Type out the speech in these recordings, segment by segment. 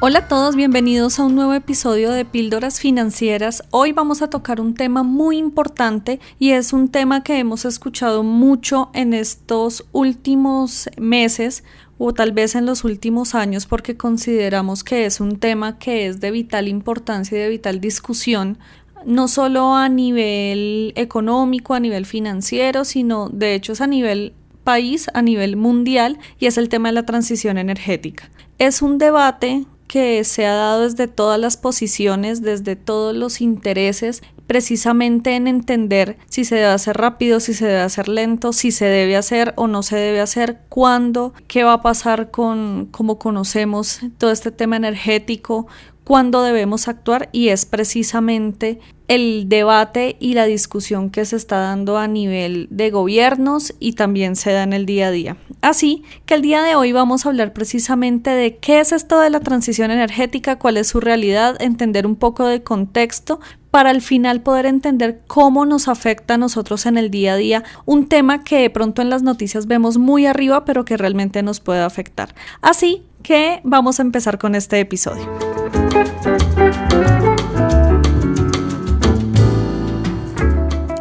Hola a todos, bienvenidos a un nuevo episodio de Píldoras Financieras. Hoy vamos a tocar un tema muy importante y es un tema que hemos escuchado mucho en estos últimos meses o tal vez en los últimos años porque consideramos que es un tema que es de vital importancia y de vital discusión, no solo a nivel económico, a nivel financiero, sino de hecho es a nivel país, a nivel mundial, y es el tema de la transición energética. Es un debate que se ha dado desde todas las posiciones, desde todos los intereses, precisamente en entender si se debe hacer rápido, si se debe hacer lento, si se debe hacer o no se debe hacer, cuándo, qué va a pasar con cómo conocemos todo este tema energético, cuándo debemos actuar, y es precisamente el debate y la discusión que se está dando a nivel de gobiernos y también se da en el día a día. Así que el día de hoy vamos a hablar precisamente de qué es esto de la transición energética, cuál es su realidad, entender un poco de contexto para al final poder entender cómo nos afecta a nosotros en el día a día, un tema que de pronto en las noticias vemos muy arriba pero que realmente nos puede afectar. Así que vamos a empezar con este episodio.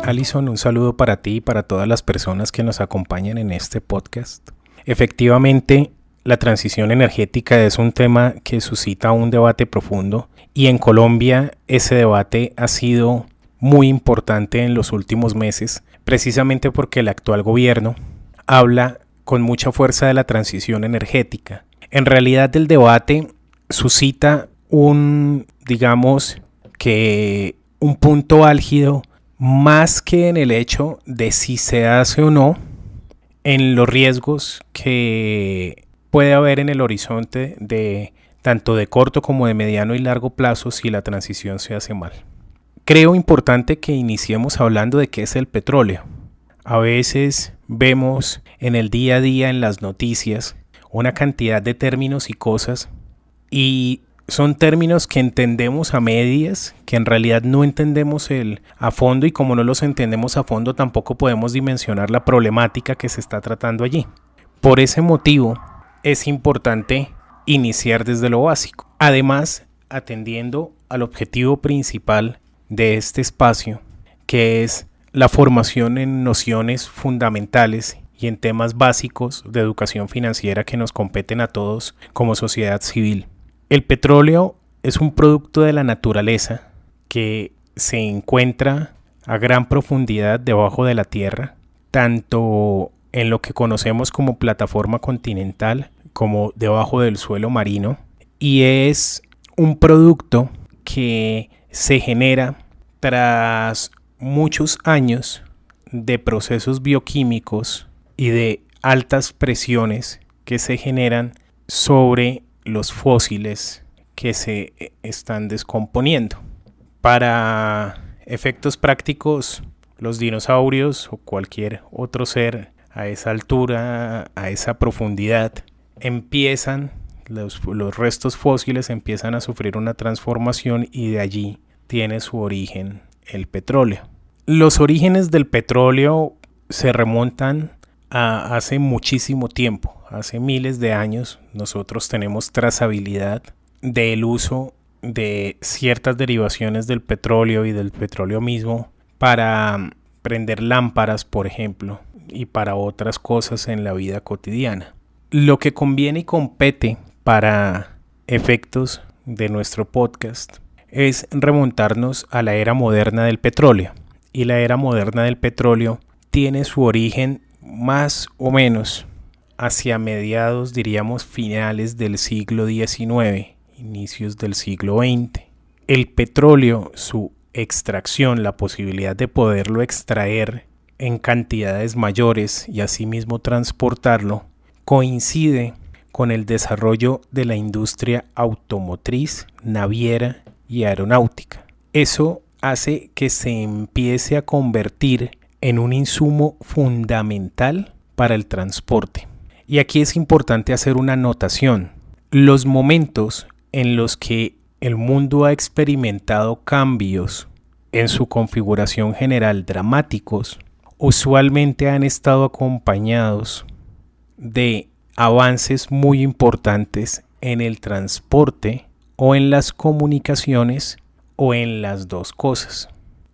Alison, un saludo para ti y para todas las personas que nos acompañan en este podcast. Efectivamente, la transición energética es un tema que suscita un debate profundo y en Colombia ese debate ha sido muy importante en los últimos meses, precisamente porque el actual gobierno habla con mucha fuerza de la transición energética. En realidad el debate suscita un punto álgido más que en el hecho de si se hace o no, en los riesgos que puede haber en el horizonte de tanto de corto como de mediano y largo plazo si la transición se hace mal. Creo importante que iniciemos hablando de qué es el petróleo. A veces vemos en el día a día en las noticias una cantidad de términos y cosas y son términos que entendemos a medias, que en realidad no entendemos a fondo, y como no los entendemos a fondo tampoco podemos dimensionar la problemática que se está tratando allí. Por ese motivo es importante iniciar desde lo básico. Además, atendiendo al objetivo principal de este espacio, que es la formación en nociones fundamentales y en temas básicos de educación financiera que nos competen a todos como sociedad civil. El petróleo es un producto de la naturaleza que se encuentra a gran profundidad debajo de la tierra, tanto en lo que conocemos como plataforma continental como debajo del suelo marino, y es un producto que se genera tras muchos años de procesos bioquímicos y de altas presiones que se generan sobre los fósiles que se están descomponiendo. Para efectos prácticos, los dinosaurios o cualquier otro ser a esa altura, a esa profundidad, los restos fósiles empiezan a sufrir una transformación y de allí tiene su origen el petróleo. Los orígenes del petróleo se remontan a hace muchísimo tiempo. Hace miles de años nosotros tenemos trazabilidad del uso de ciertas derivaciones del petróleo y del petróleo mismo para prender lámparas, por ejemplo, y para otras cosas en la vida cotidiana. Lo que conviene y compete para efectos de nuestro podcast es remontarnos a la era moderna del petróleo. Y la era moderna del petróleo tiene su origen más o menos hacia mediados, diríamos, finales del siglo XIX, inicios del siglo XX. El petróleo, su extracción, la posibilidad de poderlo extraer en cantidades mayores y asimismo transportarlo, coincide con el desarrollo de la industria automotriz, naviera y aeronáutica. Eso hace que se empiece a convertir en un insumo fundamental para el transporte. Y aquí es importante hacer una anotación. Los momentos en los que el mundo ha experimentado cambios en su configuración general dramáticos, usualmente han estado acompañados de avances muy importantes en el transporte o en las comunicaciones o en las dos cosas.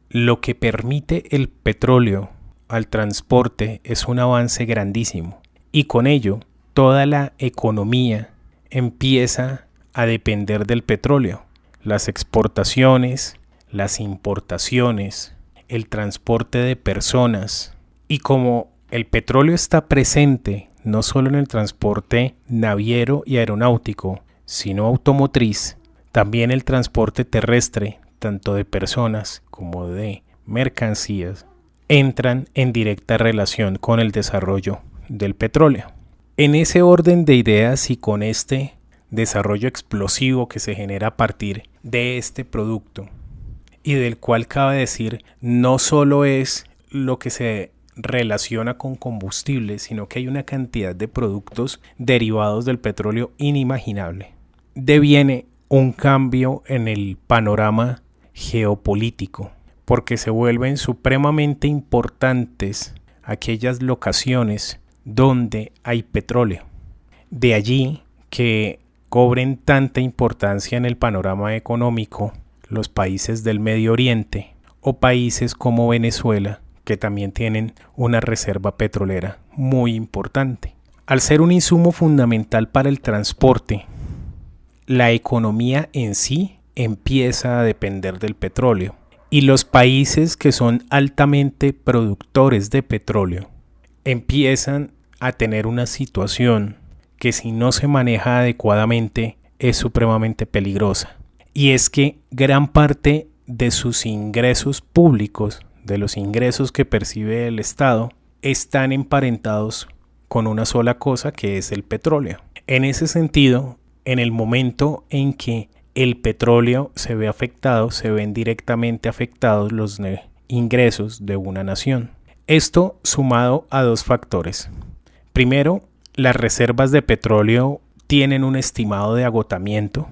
Lo que permite el petróleo al transporte es un avance grandísimo y con ello toda la economía empieza a depender del petróleo. Las exportaciones, las importaciones, el transporte de personas y como el petróleo está presente no solo en el transporte naviero y aeronáutico, sino automotriz, también el transporte terrestre, tanto de personas como de mercancías, entran en directa relación con el desarrollo del petróleo. En ese orden de ideas y con este desarrollo explosivo que se genera a partir de este producto y del cual cabe decir no solo es lo que se relaciona con combustible, sino que hay una cantidad de productos derivados del petróleo inimaginable. Deviene un cambio en el panorama geopolítico, porque se vuelven supremamente importantes aquellas locaciones donde hay petróleo. De allí que cobren tanta importancia en el panorama económico los países del Medio Oriente o países como Venezuela, que también tienen una reserva petrolera muy importante. Al ser un insumo fundamental para el transporte, la economía en sí empieza a depender del petróleo y los países que son altamente productores de petróleo empiezan a tener una situación que si no se maneja adecuadamente es supremamente peligrosa. Y es que gran parte de sus ingresos públicos, de los ingresos que percibe el Estado, están emparentados con una sola cosa que es el petróleo. En ese sentido, en el momento en que el petróleo se ve afectado, se ven directamente afectados los ingresos de una nación. Esto sumado a dos factores. Primero, las reservas de petróleo tienen un estimado de agotamiento.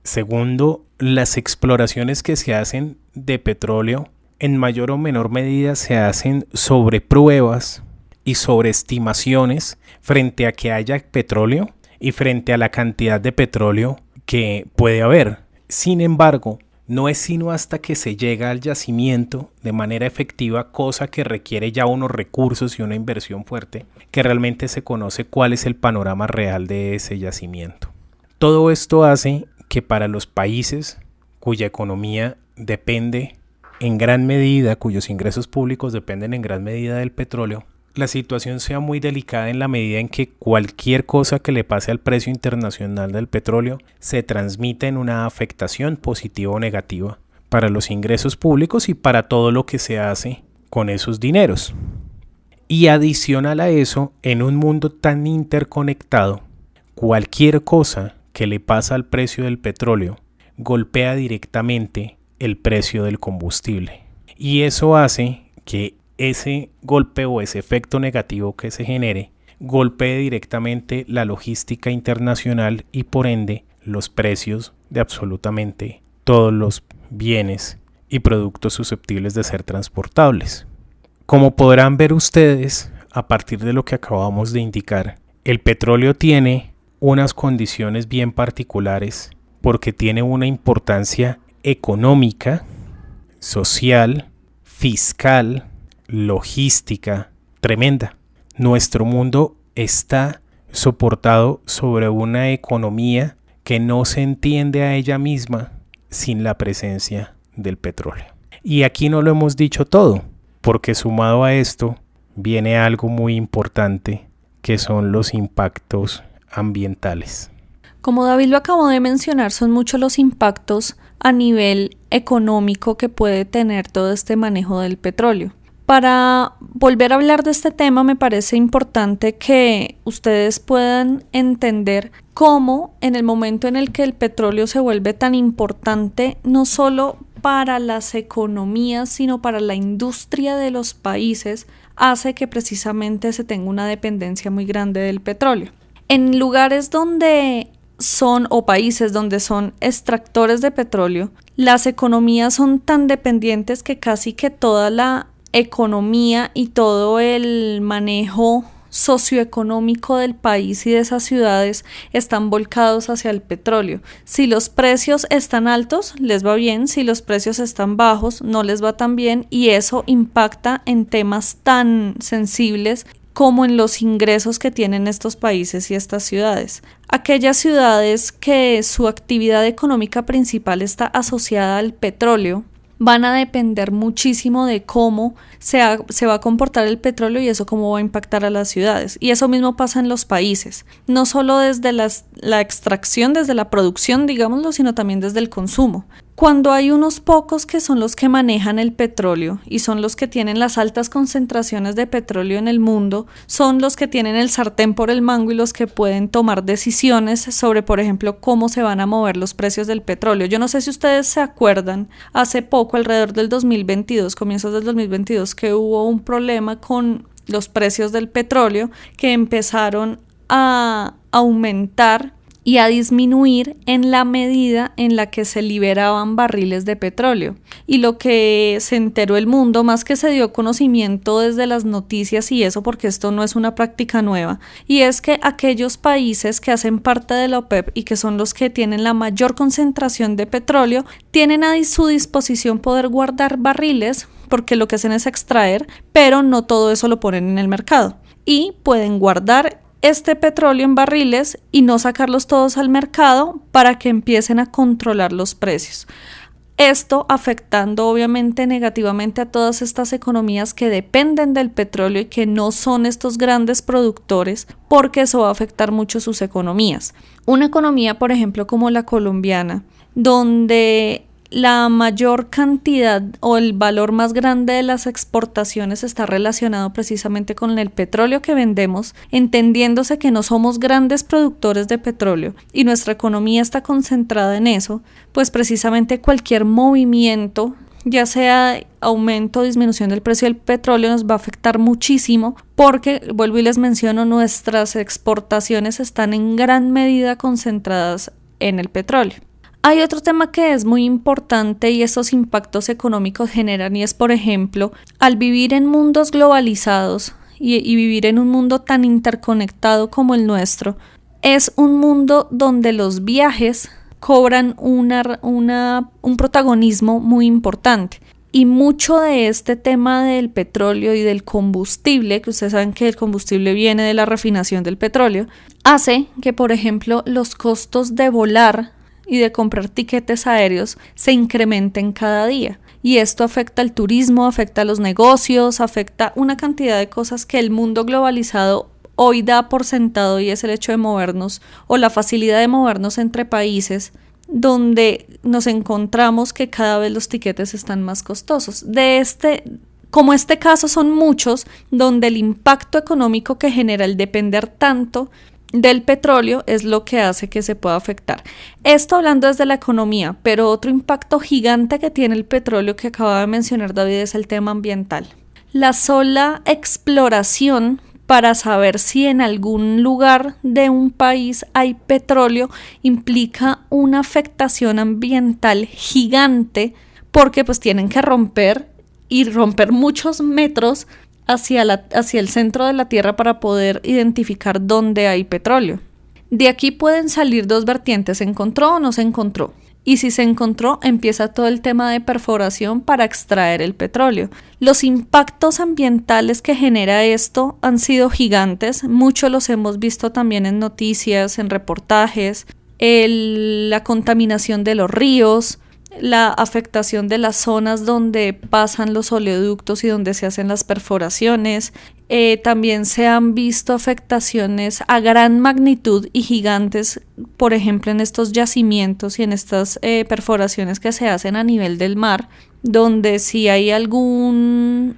Segundo, las exploraciones que se hacen de petróleo en mayor o menor medida se hacen sobre pruebas y sobre estimaciones frente a que haya petróleo y frente a la cantidad de petróleo que puede haber. Sin embargo, no es sino hasta que se llega al yacimiento de manera efectiva, cosa que requiere ya unos recursos y una inversión fuerte, que realmente se conoce cuál es el panorama real de ese yacimiento. Todo esto hace que para los países cuya economía depende en gran medida, cuyos ingresos públicos dependen en gran medida del petróleo, la situación sea muy delicada en la medida en que cualquier cosa que le pase al precio internacional del petróleo se transmite en una afectación positiva o negativa para los ingresos públicos y para todo lo que se hace con esos dineros. Y adicional a eso, en un mundo tan interconectado, cualquier cosa que le pasa al precio del petróleo golpea directamente el precio del combustible. Y eso hace que ese golpe o ese efecto negativo que se genere golpee directamente la logística internacional y por ende los precios de absolutamente todos los bienes y productos susceptibles de ser transportables. Como podrán ver ustedes, a partir de lo que acabamos de indicar, el petróleo tiene unas condiciones bien particulares porque tiene una importancia económica, social, fiscal, logística tremenda. Nuestro mundo está soportado sobre una economía que no se entiende a ella misma sin la presencia del petróleo. Y aquí no lo hemos dicho todo, porque sumado a esto viene algo muy importante que son los impactos ambientales. Como David lo acabó de mencionar, son muchos los impactos a nivel económico que puede tener todo este manejo del petróleo. Para volver a hablar de este tema, me parece importante que ustedes puedan entender cómo en el momento en el que el petróleo se vuelve tan importante, no solo para las economías, sino para la industria de los países, hace que precisamente se tenga una dependencia muy grande del petróleo. En lugares donde son o países donde son extractores de petróleo, las economías son tan dependientes que casi que toda la economía y todo el manejo socioeconómico del país y de esas ciudades están volcados hacia el petróleo. Si los precios están altos, les va bien; si los precios están bajos, no les va tan bien, y eso impacta en temas tan sensibles como en los ingresos que tienen estos países y estas ciudades. Aquellas ciudades que su actividad económica principal está asociada al petróleo van a depender muchísimo de cómo se va a comportar el petróleo y eso cómo va a impactar a las ciudades. Y eso mismo pasa en los países, no solo desde la extracción, desde la producción, digámoslo, sino también desde el consumo. Cuando hay unos pocos que son los que manejan el petróleo y son los que tienen las altas concentraciones de petróleo en el mundo, son los que tienen el sartén por el mango y los que pueden tomar decisiones sobre, por ejemplo, cómo se van a mover los precios del petróleo. Yo no sé si ustedes se acuerdan, hace poco, alrededor del 2022, comienzos del 2022, que hubo un problema con los precios del petróleo que empezaron a aumentar y a disminuir en la medida en la que se liberaban barriles de petróleo. Y lo que se enteró el mundo, más que se dio conocimiento desde las noticias y eso, porque esto no es una práctica nueva, y es que aquellos países que hacen parte de la OPEP y que son los que tienen la mayor concentración de petróleo, tienen a su disposición poder guardar barriles, porque lo que hacen es extraer, pero no todo eso lo ponen en el mercado. Y pueden guardar este petróleo en barriles y no sacarlos todos al mercado para que empiecen a controlar los precios. Esto afectando obviamente negativamente a todas estas economías que dependen del petróleo y que no son estos grandes productores, porque eso va a afectar mucho sus economías. Una economía, por ejemplo, como la colombiana, donde la mayor cantidad o el valor más grande de las exportaciones está relacionado precisamente con el petróleo que vendemos, entendiéndose que no somos grandes productores de petróleo y nuestra economía está concentrada en eso, pues precisamente cualquier movimiento, ya sea aumento o disminución del precio del petróleo, nos va a afectar muchísimo porque, vuelvo y les menciono, nuestras exportaciones están en gran medida concentradas en el petróleo. Hay otro tema que es muy importante y estos impactos económicos generan, y es, por ejemplo, al vivir en mundos globalizados y vivir en un mundo tan interconectado como el nuestro, es un mundo donde los viajes cobran un protagonismo muy importante. Y mucho de este tema del petróleo y del combustible, que ustedes saben que el combustible viene de la refinación del petróleo, hace que, por ejemplo, los costos de volar y de comprar tiquetes aéreos se incrementen cada día. Y esto afecta al turismo, afecta a los negocios, afecta una cantidad de cosas que el mundo globalizado hoy da por sentado, y es el hecho de movernos o la facilidad de movernos entre países donde nos encontramos que cada vez los tiquetes están más costosos. Como este caso son muchos donde el impacto económico que genera el depender tanto del petróleo es lo que hace que se pueda afectar. Esto hablando desde la economía, pero otro impacto gigante que tiene el petróleo que acaba de mencionar David es el tema ambiental. La sola exploración para saber si en algún lugar de un país hay petróleo implica una afectación ambiental gigante, porque pues tienen que romper muchos metros hacia el centro de la Tierra para poder identificar dónde hay petróleo. De aquí pueden salir dos vertientes: ¿se encontró o no se encontró? Y si se encontró, empieza todo el tema de perforación para extraer el petróleo. Los impactos ambientales que genera esto han sido gigantes, muchos los hemos visto también en noticias, en reportajes, la contaminación de los ríos, la afectación de las zonas donde pasan los oleoductos y donde se hacen las perforaciones. También se han visto afectaciones a gran magnitud y gigantes, por ejemplo en estos yacimientos y en estas perforaciones que se hacen a nivel del mar, donde si hay algún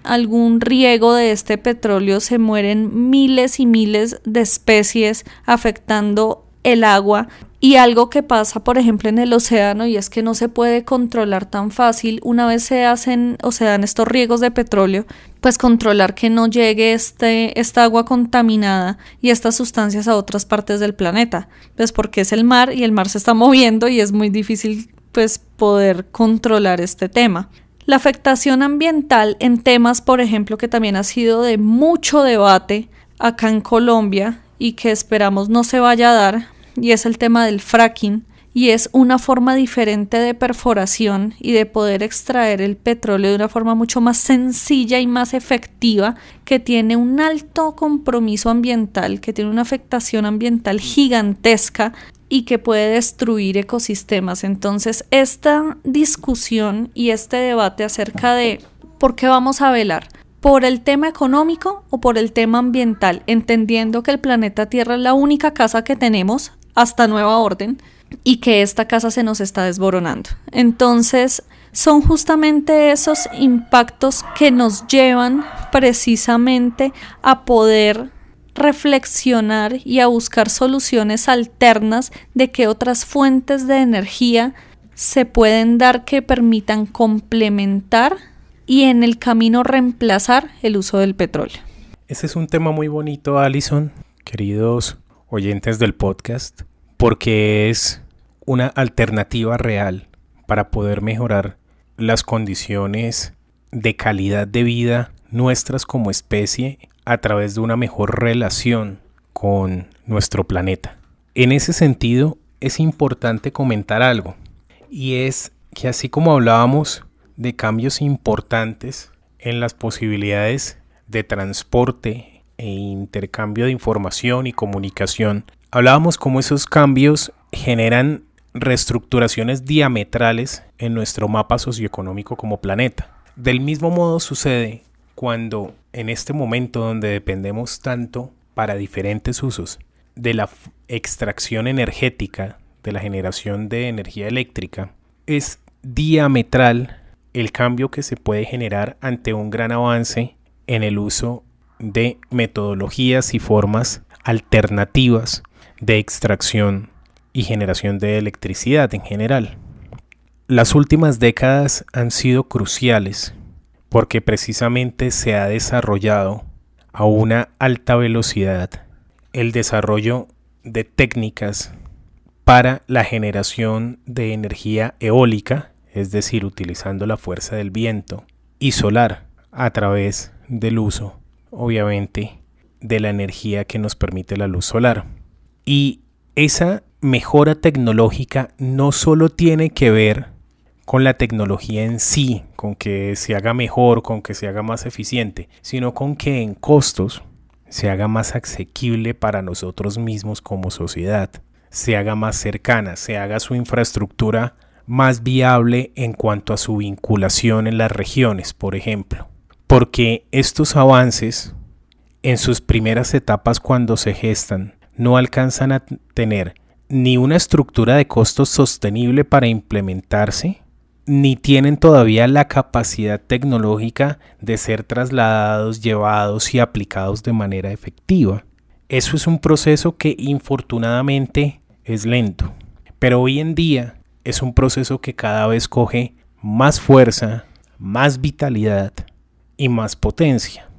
riego de este petróleo se mueren miles y miles de especies, afectando el agua. Y algo que pasa, por ejemplo, en el océano, y es que no se puede controlar tan fácil una vez se hacen o se dan estos riegos de petróleo, pues controlar que no llegue esta agua contaminada y estas sustancias a otras partes del planeta, pues porque es el mar y el mar se está moviendo y es muy difícil pues poder controlar este tema. La afectación ambiental en temas, por ejemplo, que también ha sido de mucho debate acá en Colombia y que esperamos no se vaya a dar, y es el tema del fracking, y es una forma diferente de perforación y de poder extraer el petróleo de una forma mucho más sencilla y más efectiva, que tiene un alto compromiso ambiental, que tiene una afectación ambiental gigantesca y que puede destruir ecosistemas. Entonces, esta discusión y este debate acerca de por qué vamos a velar, por el tema económico o por el tema ambiental, entendiendo que el planeta Tierra es la única casa que tenemos hasta nueva orden, y que esta casa se nos está desboronando. Entonces, son justamente esos impactos que nos llevan precisamente a poder reflexionar y a buscar soluciones alternas de qué otras fuentes de energía se pueden dar que permitan complementar y en el camino reemplazar el uso del petróleo. Ese es un tema muy bonito, Alison, queridos oyentes del podcast, porque es una alternativa real para poder mejorar las condiciones de calidad de vida nuestras como especie a través de una mejor relación con nuestro planeta. En ese sentido, es importante comentar algo, y es que así como hablábamos de cambios importantes en las posibilidades de transporte e intercambio de información y comunicación, hablábamos cómo esos cambios generan reestructuraciones diametrales en nuestro mapa socioeconómico como planeta. Del mismo modo sucede cuando en este momento donde dependemos tanto para diferentes usos de la extracción energética, de la generación de energía eléctrica, es diametral el cambio que se puede generar ante un gran avance en el uso de metodologías y formas alternativas de extracción y generación de electricidad en general. Las últimas décadas han sido cruciales porque precisamente se ha desarrollado a una alta velocidad el desarrollo de técnicas para la generación de energía eólica, es decir, utilizando la fuerza del viento, y solar a través del uso, obviamente, de la energía que nos permite la luz solar. Y esa mejora tecnológica no solo tiene que ver con la tecnología en sí, con que se haga mejor, con que se haga más eficiente, sino con que en costos se haga más asequible para nosotros mismos como sociedad, se haga más cercana, se haga su infraestructura más viable en cuanto a su vinculación en las regiones, por ejemplo. Porque estos avances, en sus primeras etapas cuando se gestan, no alcanzan a tener ni una estructura de costos sostenible para implementarse, ni tienen todavía la capacidad tecnológica de ser trasladados, llevados y aplicados de manera efectiva. Eso es un proceso que infortunadamente es lento, pero hoy en día es un proceso que cada vez coge más fuerza, más vitalidad y más potencia.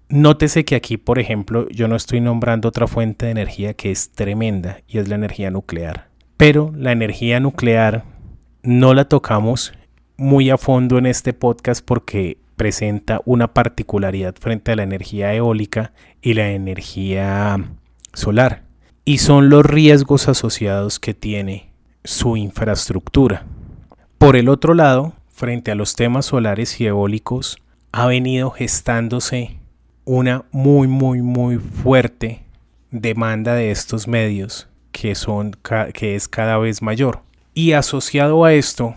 Nótese que aquí, por ejemplo, yo no estoy nombrando otra fuente de energía que es tremenda y es la energía nuclear. Pero la energía nuclear no la tocamos muy a fondo en este podcast porque presenta una particularidad frente a la energía eólica y la energía solar. Y son los riesgos asociados que tiene su infraestructura. Por el otro lado, frente a los temas solares y eólicos, ha venido gestándose una muy fuerte demanda de estos medios que es cada vez mayor. Y asociado a esto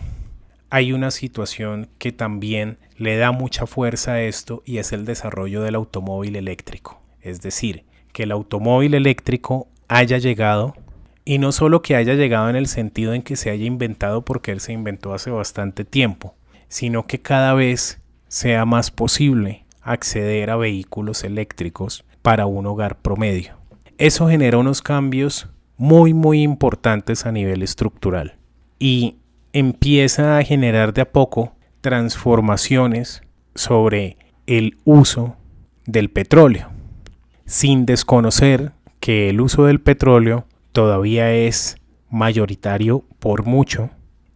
hay una situación que también le da mucha fuerza a esto, y es el desarrollo del automóvil eléctrico. Es decir, que el automóvil eléctrico haya llegado, y no solo que haya llegado en el sentido en que se haya inventado, porque él se inventó hace bastante tiempo, sino que cada vez sea más posible acceder a vehículos eléctricos para un hogar promedio. Eso genera unos cambios muy importantes a nivel estructural y empieza a generar de a poco transformaciones sobre el uso del petróleo, sin desconocer que el uso del petróleo todavía es mayoritario por mucho,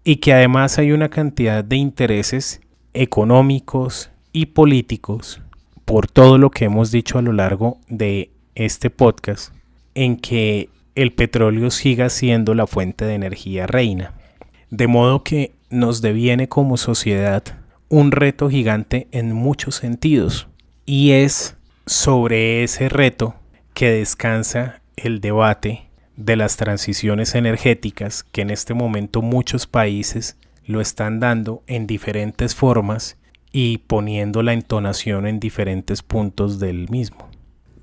y que además hay una cantidad de intereses económicos y políticos, por todo lo que hemos dicho a lo largo de este podcast en que el petróleo siga siendo la fuente de energía reina. De modo que nos deviene como sociedad un reto gigante en muchos sentidos. Y es sobre ese reto que descansa el debate de las transiciones energéticas, que en este momento muchos países lo están dando en diferentes formas y poniendo la entonación en diferentes puntos del mismo.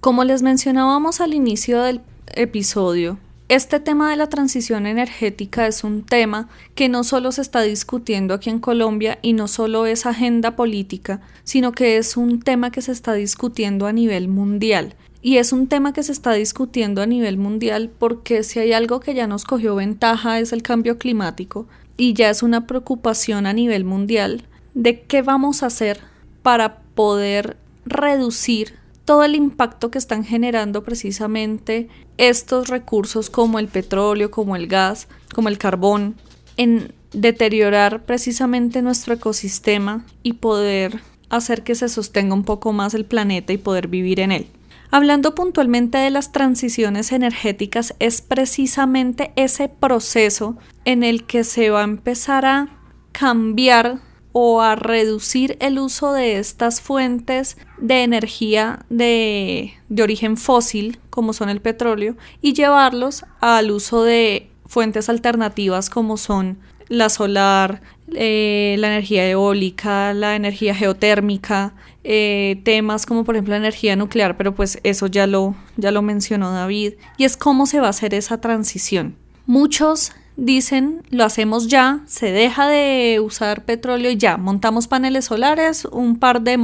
Como les mencionábamos al inicio del episodio, este tema de la transición energética es un tema que no solo se está discutiendo aquí en Colombia y no solo es agenda política, sino que es un tema que se está discutiendo a nivel mundial. Y es un tema que se está discutiendo a nivel mundial porque si hay algo que ya nos cogió ventaja es el cambio climático y ya es una preocupación a nivel mundial de qué vamos a hacer para poder reducir todo el impacto que están generando precisamente estos recursos como el petróleo, como el gas, como el carbón, en deteriorar precisamente nuestro ecosistema y poder hacer que se sostenga un poco más el planeta y poder vivir en él. Hablando puntualmente de las transiciones energéticas, es precisamente ese proceso en el que se va a empezar a cambiar o a reducir el uso de estas fuentes de energía de origen fósil, como son el petróleo, y llevarlos al uso de fuentes alternativas como son la solar, la energía eólica, la energía geotérmica, temas como por ejemplo la energía nuclear, pero pues eso ya lo mencionó David, y es cómo se va a hacer esa transición. Muchos dicen, lo hacemos ya, se deja de usar petróleo y ya, montamos paneles solares, un par de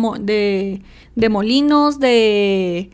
molinos, de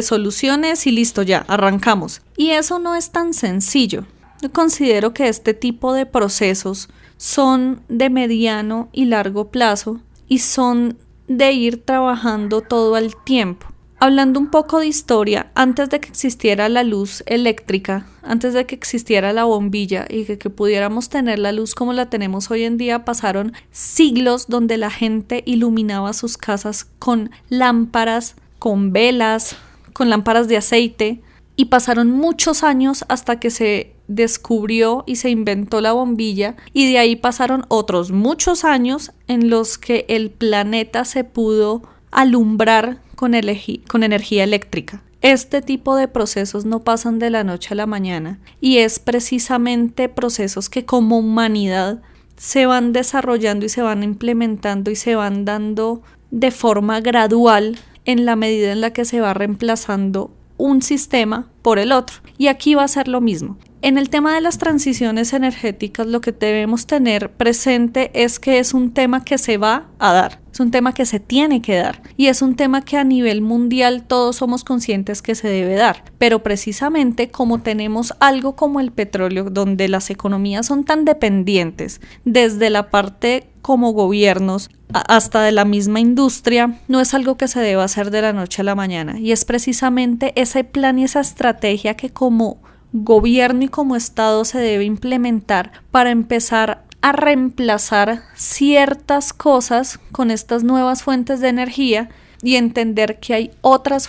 soluciones y listo, ya, arrancamos. Y eso no es tan sencillo. Yo considero que este tipo de procesos son de mediano y largo plazo y son de ir trabajando todo el tiempo. Hablando un poco de historia, antes de que existiera la luz eléctrica, antes de que existiera la bombilla y que pudiéramos tener la luz como la tenemos hoy en día, pasaron siglos donde la gente iluminaba sus casas con lámparas, con velas, con lámparas de aceite, y pasaron muchos años hasta que se descubrió y se inventó la bombilla, y de ahí pasaron otros muchos años en los que el planeta se pudo alumbrar con energía eléctrica. Este tipo de procesos no pasan de la noche a la mañana y es precisamente procesos que como humanidad se van desarrollando y se van implementando y se van dando de forma gradual en la medida en la que se va reemplazando un sistema por el otro. Y aquí va a ser lo mismo. En el tema de las transiciones energéticas, lo que debemos tener presente es que es un tema que se va a dar, es un tema que se tiene que dar y es un tema que a nivel mundial todos somos conscientes que se debe dar, pero precisamente como tenemos algo como el petróleo, donde las economías son tan dependientes, desde la parte como gobiernos hasta de la misma industria, no es algo que se deba hacer de la noche a la mañana, y es precisamente ese plan y esa estrategia que como gobierno y como Estado se debe implementar para empezar a reemplazar ciertas cosas con estas nuevas fuentes de energía y entender que hay otras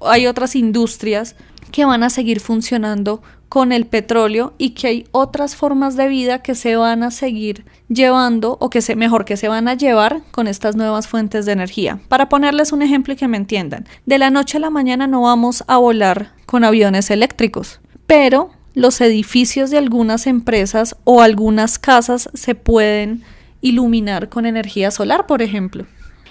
hay otras industrias que van a seguir funcionando con el petróleo y que hay otras formas de vida que se van a seguir llevando o que se van a llevar con estas nuevas fuentes de energía. Para ponerles un ejemplo y que me entiendan, de la noche a la mañana no vamos a volar con aviones eléctricos, pero los edificios de algunas empresas o algunas casas se pueden iluminar con energía solar, por ejemplo.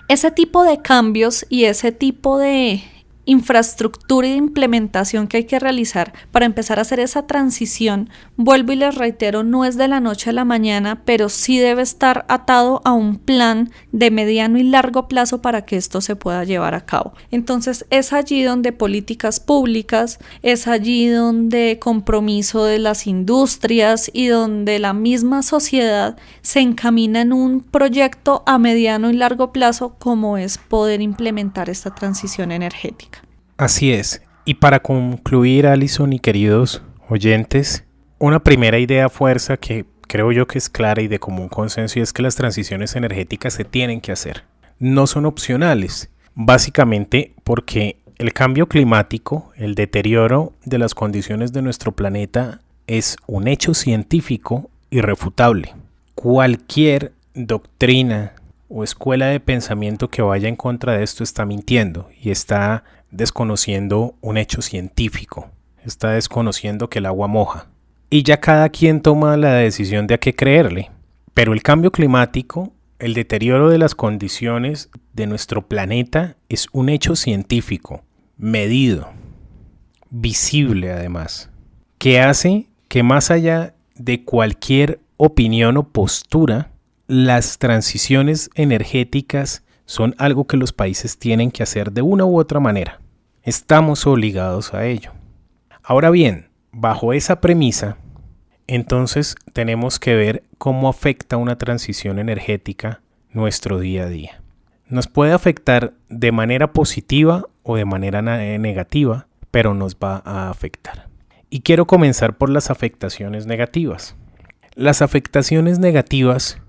Ese tipo de cambios y ese tipo de infraestructura y de implementación que hay que realizar para empezar a hacer esa transición, vuelvo y les reitero, no es de la noche a la mañana, pero sí debe estar atado a un plan de mediano y largo plazo para que esto se pueda llevar a cabo. Entonces es allí donde políticas públicas, es allí donde compromiso de las industrias y donde la misma sociedad se encamina en un proyecto a mediano y largo plazo como es poder implementar esta transición energética. Así es. Y para concluir, Alison y queridos oyentes, una primera idea fuerza que creo yo que es clara y de común consenso, y es que las transiciones energéticas se tienen que hacer. No son opcionales, básicamente porque El cambio climático, el deterioro de las condiciones de nuestro planeta, es un hecho científico irrefutable. Cualquier doctrina o escuela de pensamiento que vaya en contra de esto está mintiendo y está desconociendo un hecho científico, está desconociendo que el agua moja. Y ya cada quien toma la decisión de a qué creerle. Pero el cambio climático, el deterioro de las condiciones de nuestro planeta es un hecho científico, medido, visible además, que hace que más allá de cualquier opinión o postura, las transiciones energéticas son algo que los países tienen que hacer de una u otra manera. Estamos obligados a ello. Ahora bien, bajo esa premisa, entonces tenemos que ver cómo afecta una transición energética nuestro día a día. Nos puede afectar de manera positiva o de manera negativa, pero nos va a afectar. Y quiero comenzar por las afectaciones negativas. Las afectaciones negativas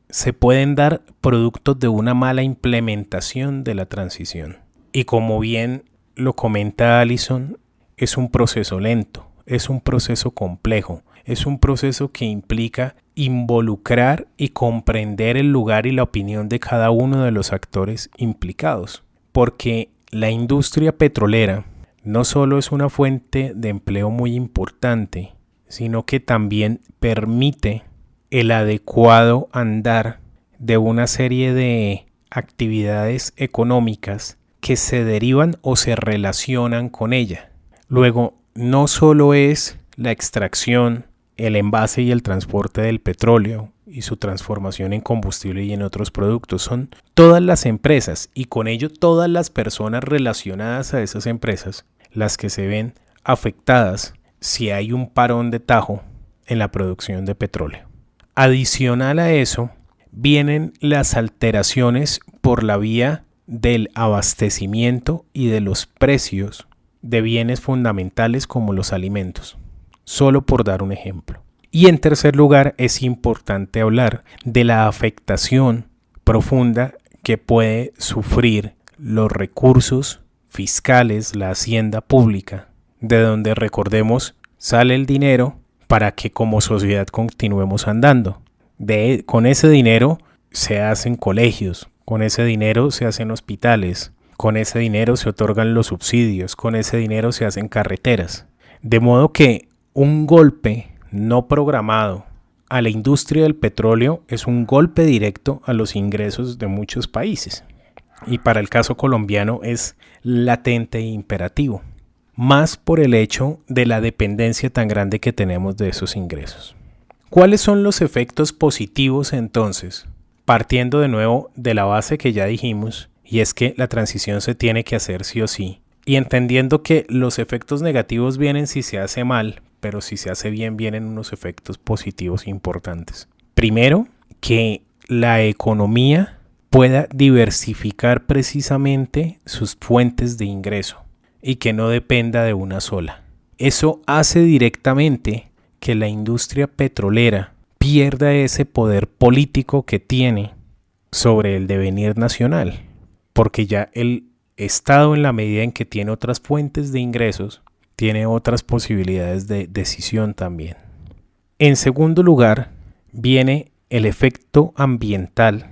se pueden dar producto de una mala implementación de la transición. Y como bien lo comenta Allison, es un proceso lento, es un proceso complejo, es un proceso que implica involucrar y comprender el lugar y la opinión de cada uno de los actores implicados. Porque la industria petrolera no solo es una fuente de empleo muy importante, sino que también permite el adecuado andar de una serie de actividades económicas que se derivan o se relacionan con ella. Luego, no solo es la extracción, el envase y el transporte del petróleo y su transformación en combustible y en otros productos, son todas las empresas y con ello todas las personas relacionadas a esas empresas las que se ven afectadas si hay un parón de tajo en la producción de petróleo. Adicional a eso, vienen las alteraciones por la vía del abastecimiento y de los precios de bienes fundamentales como los alimentos, solo por dar un ejemplo. Y en tercer lugar, es importante hablar de la afectación profunda que puede sufrir los recursos fiscales, la hacienda pública, de donde, recordemos, sale el dinero para que como sociedad continuemos andando. Con ese dinero se hacen colegios, con ese dinero se hacen hospitales, con ese dinero se otorgan los subsidios, con ese dinero se hacen carreteras. De modo que un golpe no programado a la industria del petróleo es un golpe directo a los ingresos de muchos países. Y para el caso colombiano es latente e imperativo, más por el hecho de la dependencia tan grande que tenemos de esos ingresos. ¿Cuáles son los efectos positivos entonces? Partiendo de nuevo de la base que ya dijimos, y es que la transición se tiene que hacer sí o sí, y entendiendo que los efectos negativos vienen si se hace mal, pero si se hace bien vienen unos efectos positivos importantes. Primero, que la economía pueda diversificar precisamente sus fuentes de ingreso y que no dependa de una sola. Eso hace directamente que la industria petrolera pierda ese poder político que tiene sobre el devenir nacional, porque ya el Estado, en la medida en que tiene otras fuentes de ingresos, tiene otras posibilidades de decisión también. En segundo lugar, viene el efecto ambiental,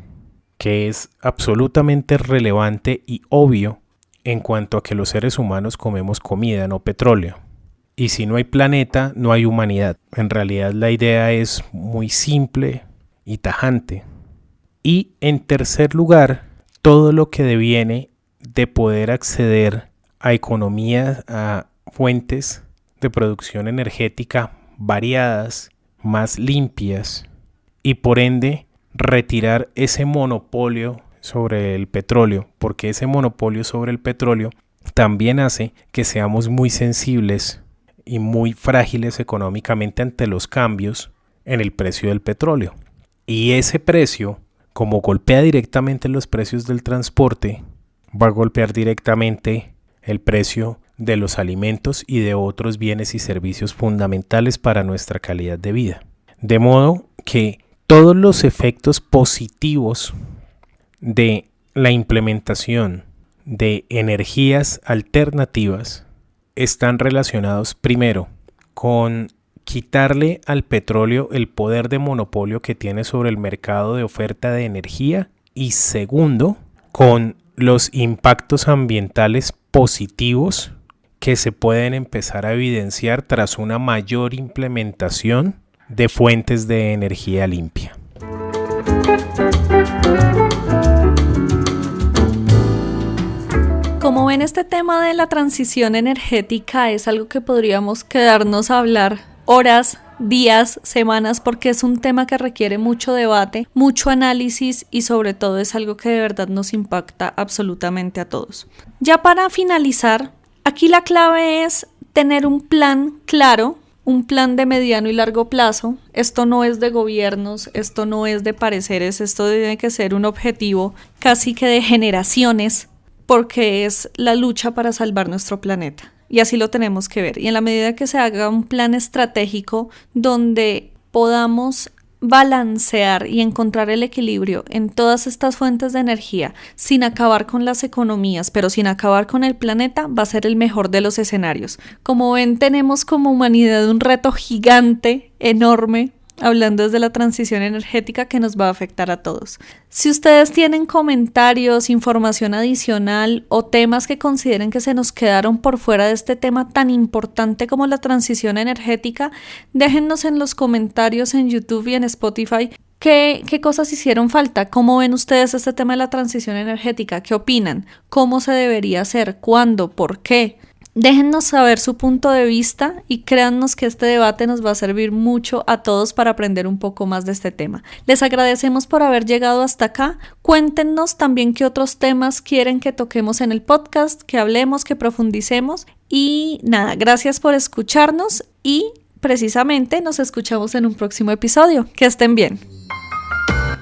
que es absolutamente relevante y obvio en cuanto a que los seres humanos comemos comida, no petróleo. Y si no hay planeta, no hay humanidad. En realidad la idea es muy simple y tajante. Y en tercer lugar, todo lo que deviene de poder acceder a economías, a fuentes de producción energética variadas, más limpias, y por ende retirar ese monopolio sobre el petróleo, porque ese monopolio sobre el petróleo también hace que seamos muy sensibles y muy frágiles económicamente ante los cambios en el precio del petróleo. Y ese precio, como golpea directamente los precios del transporte, va a golpear directamente el precio de los alimentos y de otros bienes y servicios fundamentales para nuestra calidad de vida. De modo que todos los efectos positivos de la implementación de energías alternativas están relacionados primero con quitarle al petróleo el poder de monopolio que tiene sobre el mercado de oferta de energía y segundo, con los impactos ambientales positivos que se pueden empezar a evidenciar tras una mayor implementación de fuentes de energía limpia. Como ven, este tema de la transición energética es algo que podríamos quedarnos a hablar horas, días, semanas, porque es un tema que requiere mucho debate, mucho análisis y sobre todo es algo que de verdad nos impacta absolutamente a todos. Ya para finalizar, aquí la clave es tener un plan claro, un plan de mediano y largo plazo. Esto no es de gobiernos, esto no es de pareceres, esto tiene que ser un objetivo casi que de generaciones, porque es la lucha para salvar nuestro planeta. Y así lo tenemos que ver. Y en la medida que se haga un plan estratégico donde podamos balancear y encontrar el equilibrio en todas estas fuentes de energía sin acabar con las economías, pero sin acabar con el planeta, va a ser el mejor de los escenarios. Como ven, tenemos como humanidad un reto gigante, enorme, hablando desde la transición energética que nos va a afectar a todos. Si ustedes tienen comentarios, información adicional o temas que consideren que se nos quedaron por fuera de este tema tan importante como la transición energética, déjennos en los comentarios en YouTube y en Spotify qué cosas hicieron falta, cómo ven ustedes este tema de la transición energética, qué opinan, cómo se debería hacer, cuándo, por qué. Déjennos saber su punto de vista y créannos que este debate nos va a servir mucho a todos para aprender un poco más de este tema. Les agradecemos por haber llegado hasta acá. Cuéntenos también qué otros temas quieren que toquemos en el podcast, que hablemos, que profundicemos. Y nada, gracias por escucharnos y precisamente nos escuchamos en un próximo episodio. Que estén bien.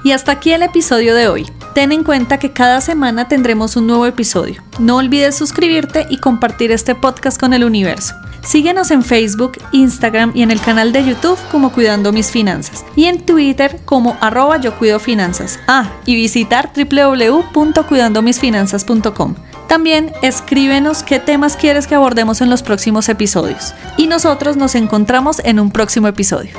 Y hasta aquí el episodio de hoy. Ten en cuenta que cada semana tendremos un nuevo episodio. No olvides suscribirte y compartir este podcast con el universo. Síguenos en Facebook, Instagram y en el canal de YouTube como Cuidando Mis Finanzas y en Twitter como @yocuidofinanzas. Y visitar www.cuidandomisfinanzas.com. También escríbenos qué temas quieres que abordemos en los próximos episodios. Y nosotros nos encontramos en un próximo episodio.